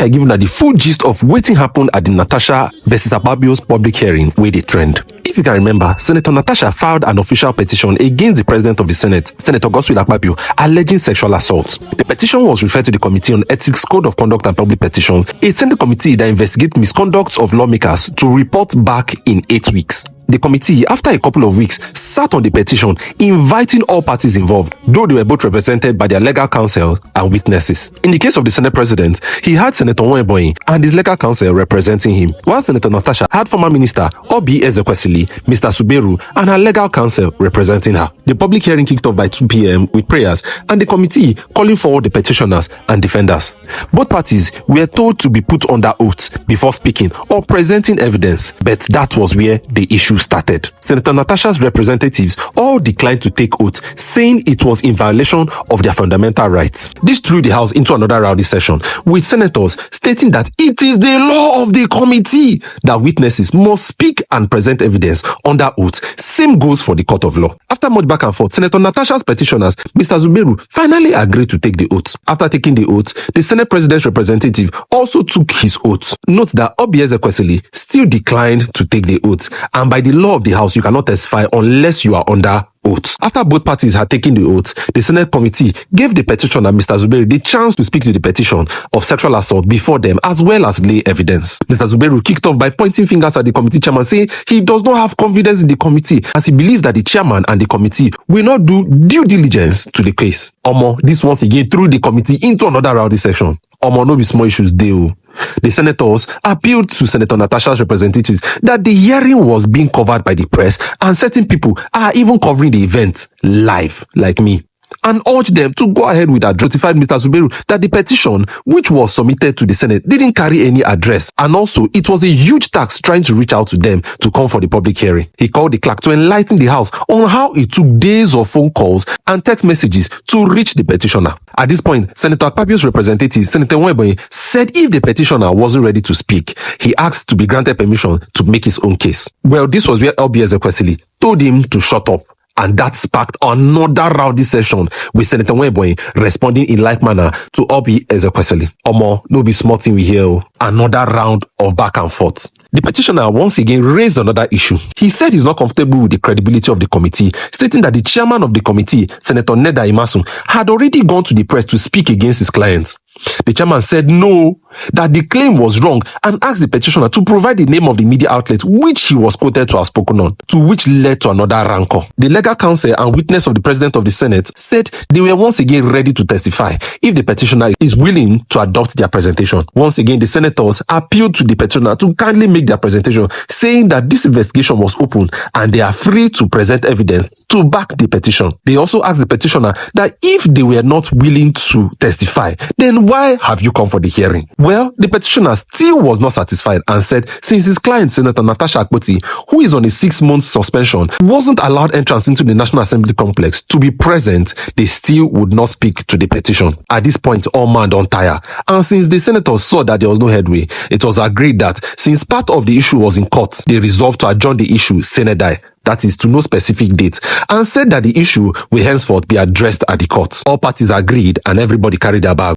make I give you the full gist of wetin happened at the Natasha versus Akpabio's public hearing wey dey trend. If you can remember, Senator Natasha filed an official petition against the President of the Senate, Senator Akpabio, alleging sexual assault. The petition was referred to the Committee on Ethics, Code of Conduct and Public Petitions, a Senate committee that investigates misconduct of lawmakers, to report back in 8 weeks. The committee, after a couple of weeks, sat on the petition, inviting all parties involved, though they were both represented by their legal counsel and witnesses. In the case of the Senate President, he had Senator Nweboyin and his legal counsel representing him, while Senator Natasha had former Minister Obi Ezekwesili, Mr. Suberu, and her legal counsel representing her. The public hearing kicked off by 2 p.m. with prayers and the committee calling for the petitioners and defenders. Both parties were told to be put under oath before speaking or presenting evidence, but that was where the issue started. Senator Natasha's representatives all declined to take oath, saying it was in violation of their fundamental rights. This threw the House into another rowdy session, with senators stating that it is the law of the committee that witnesses must speak and present evidence under oath. Same goes for the court of law. After much back and forth, Senator Natasha's petitioners, Mr. Suberu, finally agreed to take the oath. After taking the oath, the Senate President's representative also took his oath. Note that Obi Ezekwesili still declined to take the oath, and by the law of the House, you cannot testify unless you are under oath. After both parties had taken the oath, the Senate committee gave the petitioner, Mr. Suberu, the chance to speak to the petition of sexual assault before them, as well as lay evidence. Mr. Suberu kicked off by pointing fingers at the committee chairman, saying he does not have confidence in the committee, as he believes that the chairman and the committee will not do due diligence to the case. This once again threw the committee into another rowdy session. No be small issues dey. The senators appealed to Senator Natasha's representatives that the hearing was being covered by the press and certain people are even covering the event live, like me, and urged them to go ahead with address. Notified Mr. Suberu that the petition, which was submitted to the Senate, didn't carry any address, and also it was a huge task trying to reach out to them to come for the public hearing. He called the clerk to enlighten the House on how it took days of phone calls and text messages to reach the petitioner. At this point, Senator Akpabio's representative, Senator Nweboyin, said if the petitioner wasn't ready to speak, he asked to be granted permission to make his own case. Well, this was where Obi Ezekwesili told him to shut up, and that sparked another rowdy session, with Senator Nweboyin responding in like manner to Obi Ezekwesili. No be small thing we hear. Another round of back and forth. The petitioner once again raised another issue. He said he's not comfortable with the credibility of the committee, stating that the chairman of the committee, Senator Neda Imasun, had already gone to the press to speak against his clients. The chairman said no, that the claim was wrong, and asked the petitioner to provide the name of the media outlet which he was quoted to have spoken on, to which led to another rancor. The legal counsel and witness of the President of the Senate said they were once again ready to testify if the petitioner is willing to adopt their presentation. Once again, the senators appealed to the petitioner to kindly make their presentation, saying that this investigation was open and they are free to present evidence to back the petition. They also asked the petitioner that if they were not willing to testify, then why have you come for the hearing? Well, the petitioner still was not satisfied and said since his client, Senator Natasha Akpabio, who is on a 6-month suspension, wasn't allowed entrance into the National Assembly complex to be present, they still would not speak to the petition. At this point, all man don't tire, and since the senators saw that there was no headway, it was agreed that since part of the issue was in court, they resolved to adjourn the issue sine die, that is to no specific date, and said that the issue will henceforth be addressed at the court. All parties agreed and everybody carried their bag.